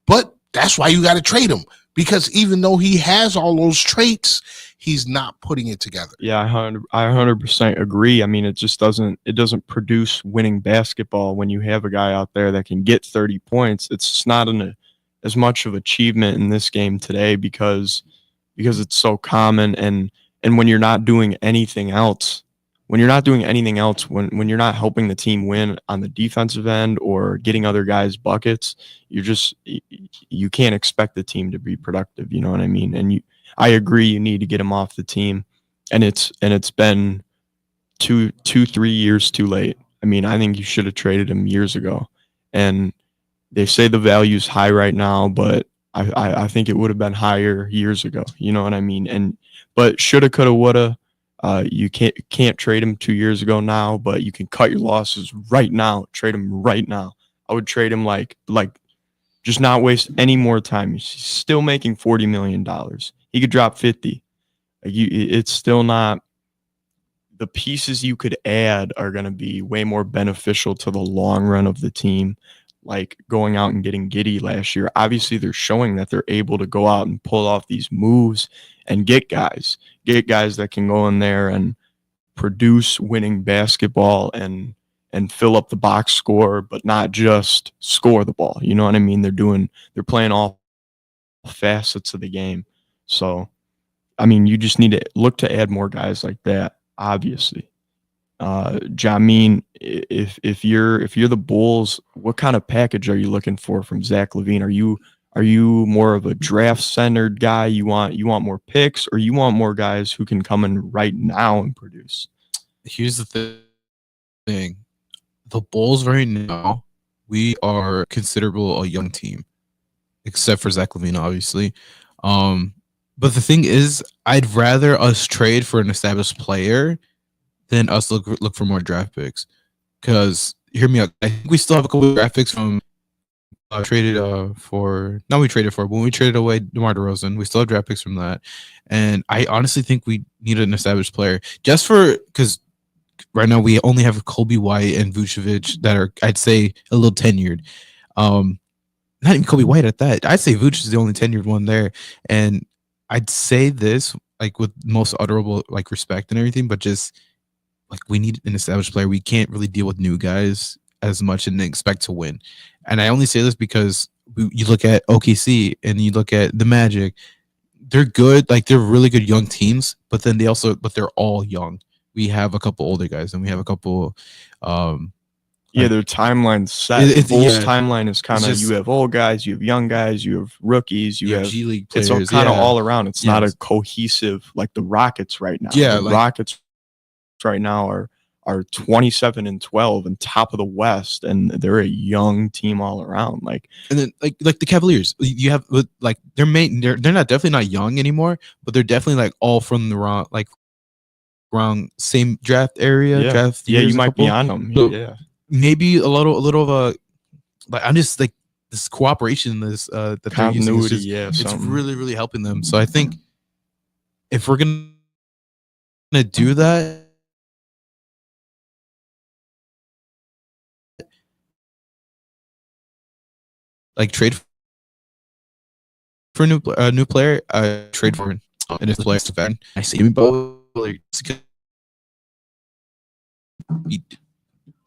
But that's why you got to trade him, because even though he has all those traits, he's not putting it together. Yeah, I 100% agree. I mean, it doesn't produce winning basketball when you have a guy out there that can get 30 points. It's just not as much of achievement in this game today because it's so common, and when you're not doing anything else, when you're not helping the team win on the defensive end or getting other guys buckets, you can't expect the team to be productive. You know what I mean? And I agree, you need to get him off the team, and it's been 2-3 years too late. I mean, I think you should have traded him years ago. And they say the value's high right now, but I think it would have been higher years ago. You know what I mean? But shoulda, coulda, woulda. You can't trade him 2 years ago now, but you can cut your losses right now. Trade him right now. I would trade him like just not waste any more time. He's still making $40 million. He could drop 50. It's still not. The pieces you could add are going to be way more beneficial to the long run of the team. Like going out and getting Giddey last year. Obviously, they're showing that they're able to go out and pull off these moves and get guys that can go in there and produce winning basketball and fill up the box score, but not just score the ball. You know what I mean? They're playing all facets of the game. So, I mean, you just need to look to add more guys like that, obviously. Jamin, if you're the Bulls, what kind of package are you looking for from Zach LaVine? Are you more of a draft-centered guy? You want more picks, or you want more guys who can come in right now and produce? Here's the thing. The Bulls right now, we are considerable a young team, except for Zach LaVine, obviously. But the thing is, I'd rather us trade for an established player than us look for more draft picks. Because, hear me out, I think we still have a couple of draft picks from when we traded away DeMar DeRozan. We still have draft picks from that. And I honestly think we need an established player. Just because right now we only have Kobe White and Vucevic that are, I'd say, a little tenured. Not even Kobe White at that. I'd say Vucevic is the only tenured one there. And I'd say this, like with most utterable like respect and everything, but just like we need an established player. We can't really deal with new guys as much and expect to win. And I only say this because you look at OKC and you look at the Magic. They're good, like they're really good young teams, but they're all young. We have a couple older guys and we have a couple their timeline's set. Bulls timeline is kind of, you have old guys, you have young guys, you have rookies, you have G League players. It's kind of all around. It's not a cohesive like the Rockets right now. Yeah, the Rockets right now are 27-12 and top of the West, and they're a young team all around. Like, and then like the Cavaliers, you have like they're not definitely not young anymore, but they're definitely like all from the wrong same draft area. Draft you might be on them. So maybe a little of a like I'm just like this cooperation, this that continuity. It's really really helping them. So I think if we're gonna do that. Like trade for a new player, trade for him. And if the player's too bad, I see him both. I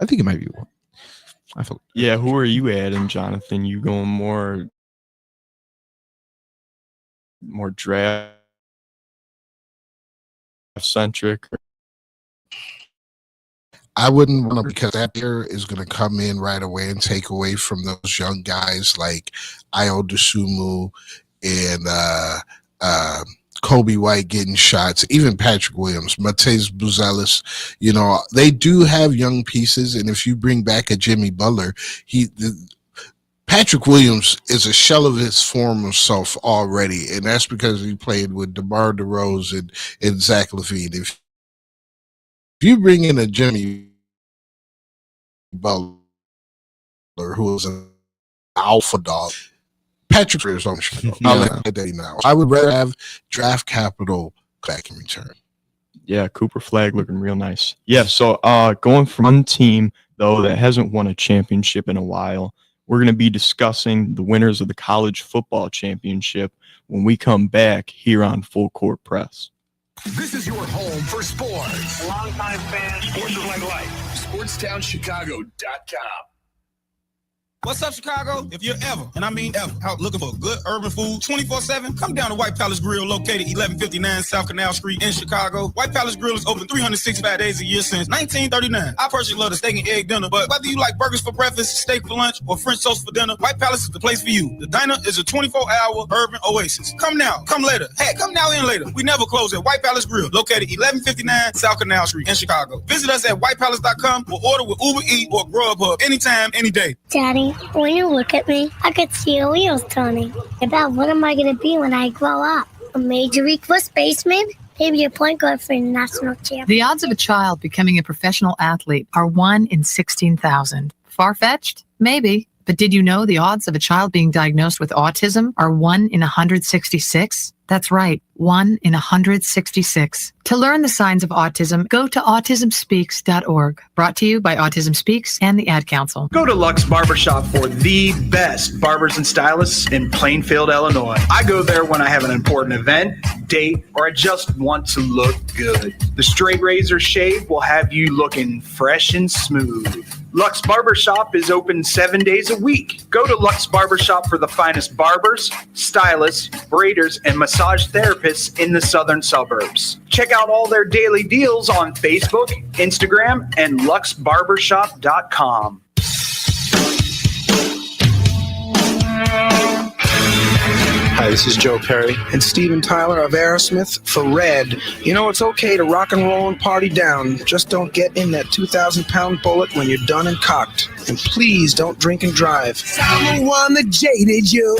think it might be one. Who are you adding, Jonathan? You going more draft centric? I wouldn't want to, because that player is going to come in right away and take away from those young guys like Ayo Dosunmu and Kobe White getting shots, even Patrick Williams, Matisse Buzelis. You know, they do have young pieces, and if you bring back a Jimmy Butler, Patrick Williams is a shell of his former self already, and that's because he played with DeMar DeRozan and Zach LaVine. If you bring in a Jimmy Butler, who is an alpha dog, Patrick is on Chicago. I'll let that now. I would rather have draft capital back in return. Yeah, Cooper Flag looking real nice. Yeah, so going from one team, though, that hasn't won a championship in a while, we're going to be discussing the winners of the college football championship when we come back here on Full Court Press. This is your home for sports. Longtime fan, sports is like life. SportsTownChicago.com. What's up, Chicago? If you're ever, and I mean ever, out looking for good urban food 24/7, come down to White Palace Grill, located 1159 South Canal Street in Chicago. White Palace Grill is open 365 days a year since 1939. I personally love the steak and egg dinner, but whether you like burgers for breakfast, steak for lunch, or French toast for dinner, White Palace is the place for you. The diner is a 24-hour urban oasis. Come now, come later. Hey, come now and later. We never close at White Palace Grill, located 1159 South Canal Street in Chicago. Visit us at whitepalace.com or order with Uber Eats or Grubhub anytime, any day. Daddy, when you look at me, I could see your wheels turning. About what am I going to be when I grow up? A major league first baseman? Maybe a point guard for a national champion. The odds of a child becoming a professional athlete are 1 in 16,000. Far-fetched? Maybe. But did you know the odds of a child being diagnosed with autism are 1 in 166? That's right, 1 in 166. To learn the signs of autism, go to autismspeaks.org. Brought to you by Autism Speaks and the Ad Council. Go to Lux Barbershop for the best barbers and stylists in Plainfield, Illinois. I go there when I have an important event, date, or I just want to look good. The straight razor shave will have you looking fresh and smooth. Lux Barbershop is open 7 days a week. Go to Lux Barbershop for the finest barbers, stylists, braiders, and massage therapists in the southern suburbs. Check out all their daily deals on Facebook, Instagram, and luxbarbershop.com. Hi, this is Joe Perry and Steven Tyler of Aerosmith for Red. You know, it's okay to rock and roll and party down. Just don't get in that 2,000-pound bullet when you're done and cocked. And please don't drink and drive. I'm the one that jaded you.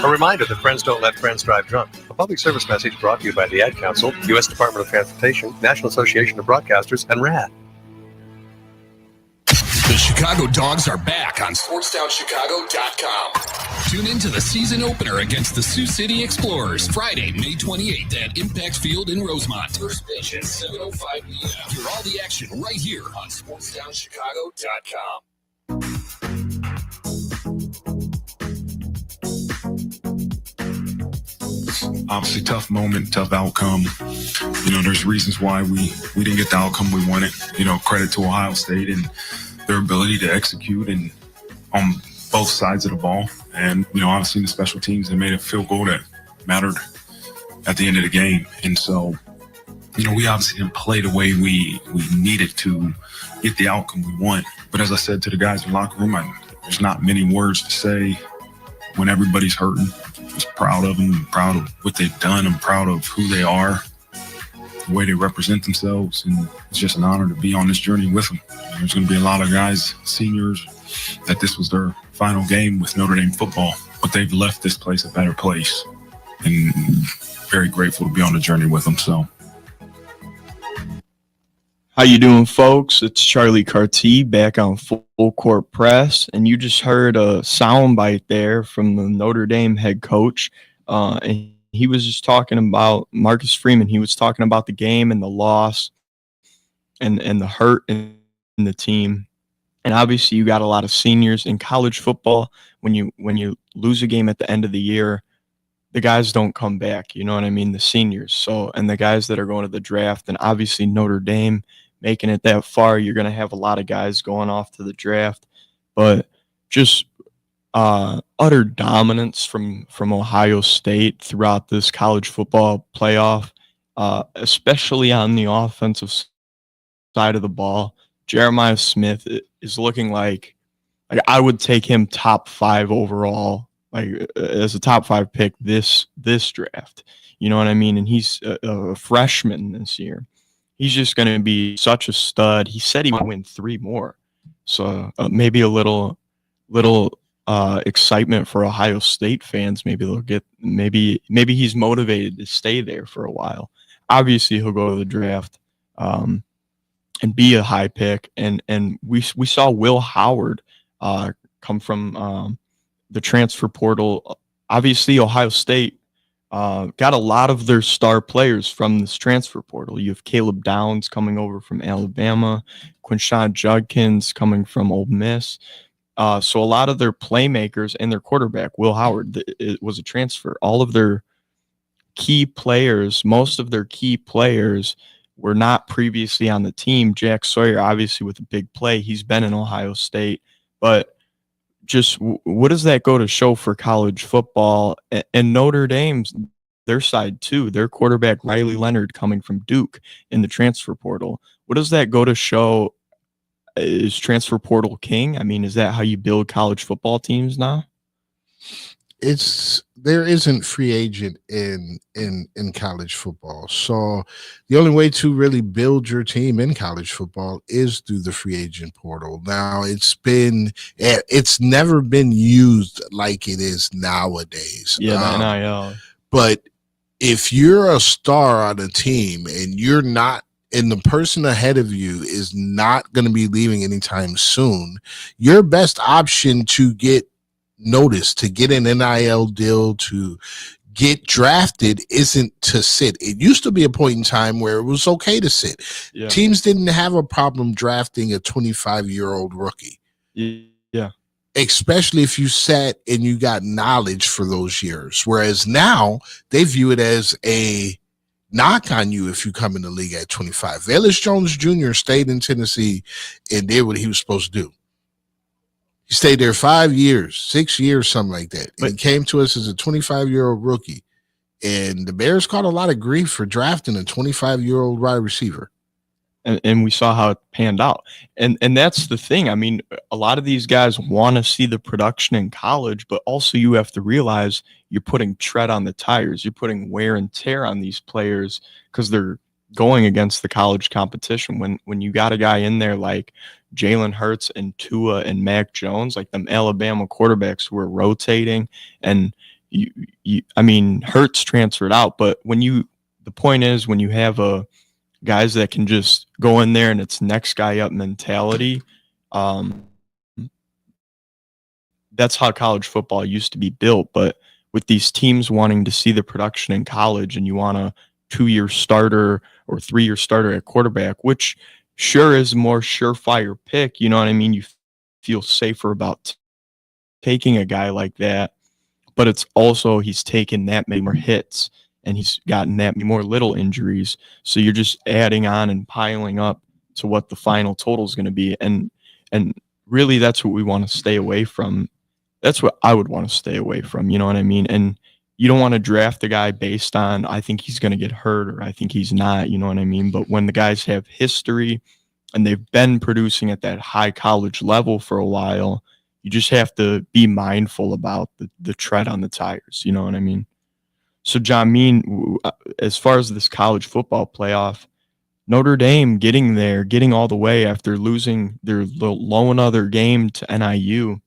A reminder that friends don't let friends drive drunk. A public service message brought to you by the Ad Council, U.S. Department of Transportation, National Association of Broadcasters, and RAD. The Chicago Dogs are back on SportsTownChicago.com. Tune in to the season opener against the Sioux City Explorers, Friday, May 28th at Impact Field in Rosemont. First pitch at 7:05 p.m. Hear all the action right here on SportsTownChicago.com. obviously tough moment, tough outcome. There's reasons why we didn't get the outcome we wanted. Credit to Ohio State and their ability to execute and on both sides of the ball. And, obviously in the special teams, they made a field goal that mattered at the end of the game. And so, we obviously didn't play the way we needed to get the outcome we want. But as I said to the guys in the locker room, there's not many words to say when everybody's hurting. Just proud of them, proud of what they've done. I'm proud of who they are, the way they represent themselves. And it's just an honor to be on this journey with them. There's going to be a lot of guys, seniors, that this was their final game with Notre Dame football, but they've left this place a better place. And very grateful to be on the journey with them. So. How you doing, folks? It's Charlie Carty back on Full Court Press, and you just heard a soundbite there from the Notre Dame head coach, and he was just talking about Marcus Freeman. He was talking about the game and the loss and the hurt in the team. And obviously, you got a lot of seniors in college football. When you lose a game at the end of the year, the guys don't come back. You know what I mean? The seniors. So, and the guys that are going to the draft, and obviously Notre Dame making it that far, you're going to have a lot of guys going off to the draft. But just utter dominance from Ohio State throughout this college football playoff, especially on the offensive side of the ball. Jeremiah Smith is looking like I would take him top 5 overall, like as a top 5 pick this draft. You know what I mean? And he's a freshman this year. He's just going to be such a stud. He said he would win 3 more. So maybe a little excitement for Ohio State fans. Maybe they'll get, maybe he's motivated to stay there for a while. Obviously he'll go to the draft and be a high pick. And we saw Will Howard come from the transfer portal. Obviously Ohio State got a lot of their star players from this transfer portal. You have Caleb Downs coming over from Alabama, Quinshon Judkins coming from Ole Miss. So a lot of their playmakers and their quarterback, Will Howard, it was a transfer. All of their key players, most of their key players were not previously on the team. Jack Sawyer, obviously with a big play, he's been in Ohio State. But just what does that go to show for college football? And Notre Dame's, their side too, their quarterback Riley Leonard coming from Duke in the transfer portal. What does that go to show? Is transfer portal king? I mean, is that how you build college football teams now? There isn't free agent in college football. So the only way to really build your team in college football is through the free agent portal. Now it's never been used like it is nowadays. Yeah, the NIL. But if you're a star on a team and you're not, and the person ahead of you is not going to be leaving anytime soon, your best option to get noticed, to get an NIL deal, to get drafted isn't to sit. It used to be a point in time where it was okay to sit. Yeah. Teams didn't have a problem drafting a 25-year-old rookie. Yeah. Especially if you sat and you got knowledge for those years. Whereas now they view it as a knock on you if you come in the league at 25. Velus Jones Jr. stayed in Tennessee and did what he was supposed to do. He stayed there 5 years, 6 years, something like that. But he came to us as a 25-year-old rookie. And the Bears caught a lot of grief for drafting a 25-year-old wide receiver. And we saw how it panned out. And that's the thing. I mean, a lot of these guys want to see the production in college, but also you have to realize you're putting tread on the tires. You're putting wear and tear on these players because they're going against the college competition. When you got a guy in there like Jalen Hurts and Tua and Mac Jones, like them Alabama quarterbacks who are rotating, and I mean, Hurts transferred out, but the point is when you have guys that can just go in there and it's next guy up mentality, that's how college football used to be built. But with these teams wanting to see the production in college, and you want a 2-year starter or 3-year starter at quarterback, which sure is a more surefire pick, you know what I mean? You feel safer about taking a guy like that. but it's also he's taken that many more hits and he's gotten that many more little injuries. So you're just adding on and piling up to what the final total is going to be. And really that's what we want to stay away from. That's what I would want to stay away from. You know what I mean? And you don't want to draft a guy based on, I think he's going to get hurt or I think he's not, you know what I mean? But when the guys have history and they've been producing at that high college level for a while, you just have to be mindful about the tread on the tires. You know what I mean? So, John Mean, as far as this college football playoff, Notre Dame getting all the way after losing their lone other game to NIU,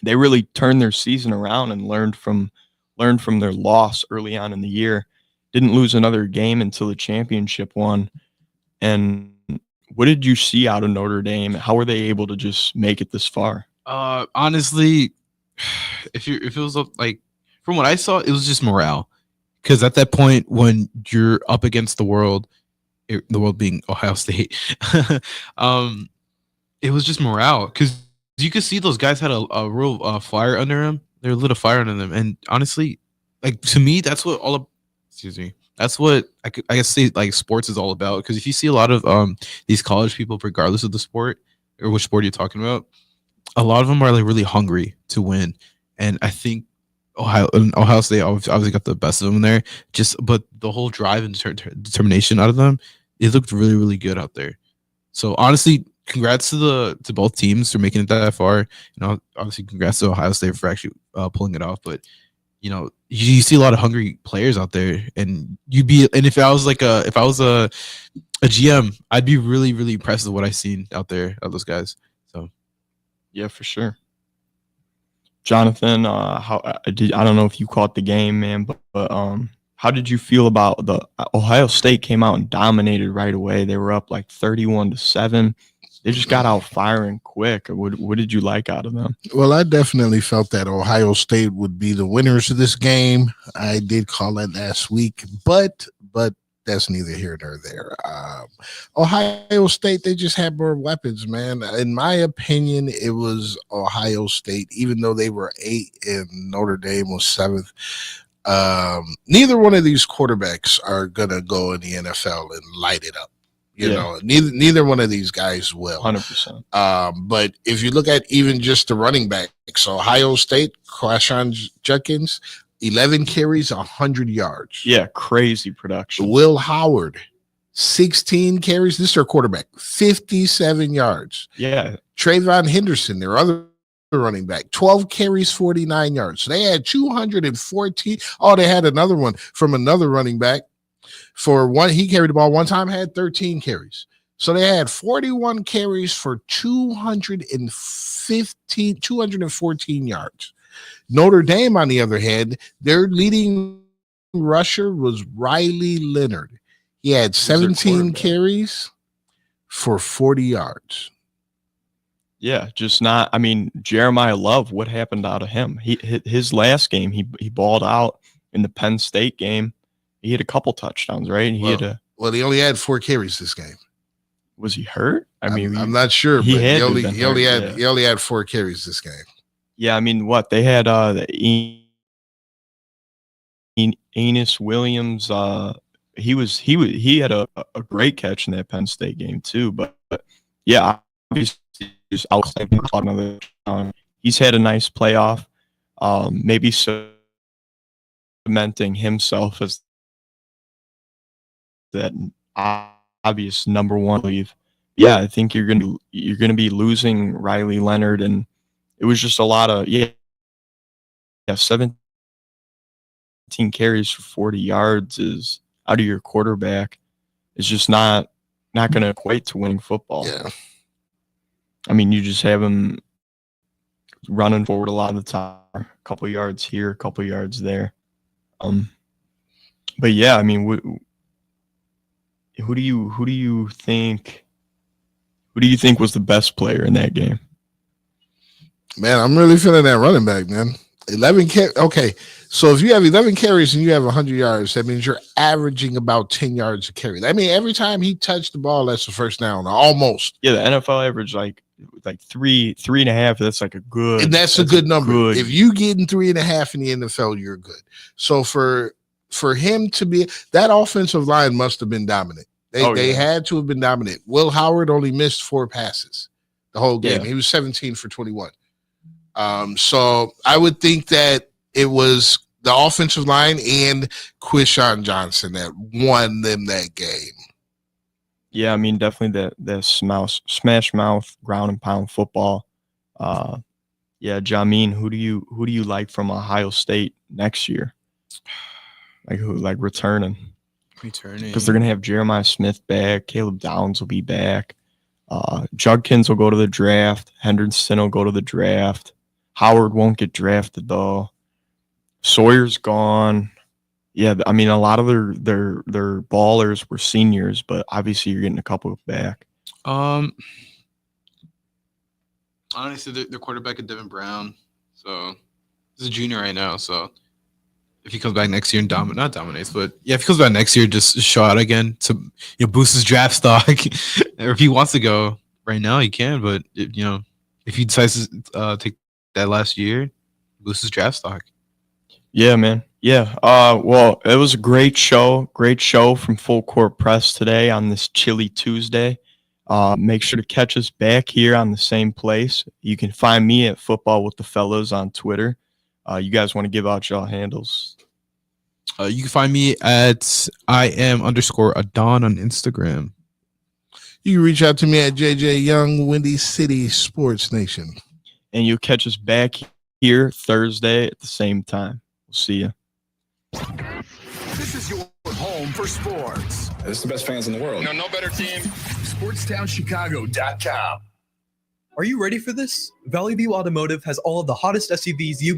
they really turned their season around and learned from their loss early on in the year. Didn't lose another game until the championship one. And what did you see out of Notre Dame? How were they able to just make it this far? Honestly, if it was like from what I saw, it was just morale. Because at that point, when you're up against the world being Ohio State, it was just morale. Because you could see those guys had a real fire under them. They lit a fire under them, and honestly, like to me, that's what that's what I guess say like sports is all about. Because if you see a lot of these college people, regardless of the sport or which sport you're talking about, a lot of them are like really hungry to win, and I think Ohio State obviously got the best of them there. But the whole drive and determination out of them, it looked really, really good out there. So honestly, congrats to both teams for making it that far. You know, obviously, congrats to Ohio State for actually pulling it off. But you know, you see a lot of hungry players out there, and if I was a GM, I'd be really, really impressed with what I've seen out there of those guys. So, yeah, for sure. Jonathan, I don't know if you caught the game, man, but how did you feel about the Ohio State came out and dominated right away? They were up like 31-7. They just got out firing quick. What did you like out of them? Well, I definitely felt that Ohio State would be the winners of this game. I did call that last week, but that's neither here nor there. Ohio State, they just had more weapons, man. In my opinion, it was Ohio State, even though they were 8 and Notre Dame was 7th. Neither one of these quarterbacks are going to go in the NFL and light it up. You know, neither one of these guys will. 100%. But if you look at even just the running backs, Ohio State, Quashon Judkins, 11 carries, 100 yards. Yeah, crazy production. Will Howard, 16 carries. This is their quarterback, 57 yards. Yeah. Trayvon Henderson, their other running back, 12 carries, 49 yards. So they had 214. Oh, they had another one from another running back. For one, he carried the ball one time, had 13 carries. So they had 41 carries for 214 yards. Notre Dame, on the other hand, their leading rusher was Riley Leonard. He had 17 carries for 40 yards. Yeah, just not. I mean, Jeremiah Love, what happened out of him? His last game, he balled out in the Penn State game. He had a couple touchdowns, right? He only had 4 carries this game. Was he hurt? I'm not sure, but he only had 4 carries this game. Yeah, I mean, what they had Enos Williams. He had a great catch in that Penn State game too. But yeah, obviously just outside another. He's had a nice playoff. Maybe cementing himself as that obvious number one leave. Yeah, I think you're gonna be losing Riley Leonard, and it was just a lot of 17 carries for 40 yards is out of your quarterback. It's just not going to equate to winning football. Yeah, I mean, you just have him running forward a lot of the time, a couple yards here, a couple yards there. But yeah, I mean, who do you think was the best player in that game? Man, I'm really feeling that running back, man. 11 okay, so if you have 11 carries and you have 100 yards, that means you're averaging about 10 yards a carry. I mean, every time he touched the ball, that's the first down, almost. Yeah, the NFL average like like 3.5. That's like a good, and that's a good number. If you getting 3.5 in the NFL, you're good. So for him to be, that offensive line must have been dominant. They had to have been dominant. Will Howard only missed 4 passes the whole game. Yeah. He was 17 for 21. So I would think that it was the offensive line and Quishon Johnson that won them that game. Yeah, I mean, definitely the smash mouth ground and pound football. Yeah, Jamin, who do you like from Ohio State next year? Like who, like returning? Because they're gonna have Jeremiah Smith back, Caleb Downs will be back, Judkins will go to the draft, Henderson will go to the draft, Howard won't get drafted though, Sawyer's gone. Yeah, I mean, a lot of their ballers were seniors, but obviously you're getting a couple back. Honestly, their quarterback is Devin Brown, so he's a junior right now. So if he comes back next year and not dominates, but yeah, if he comes back next year, just show out again to boost his draft stock. Or if he wants to go right now, he can. But if he decides to take that last year, boost his draft stock. Yeah, man. Yeah. Well, it was a great show from Full Court Press today on this chilly Tuesday. Make sure to catch us back here on the same place. You can find me at Football with the Fellas on Twitter. You guys want to give out y'all handles? You can find me at IM_Adon on Instagram. You can reach out to me at JJ Young, Windy City Sports Nation. And you'll catch us back here Thursday at the same time. We'll see you. This is your home for sports. This is the best fans in the world. No better team. SportsTownChicago.com. Are you ready for this? Valley View Automotive has all of the hottest SUVs you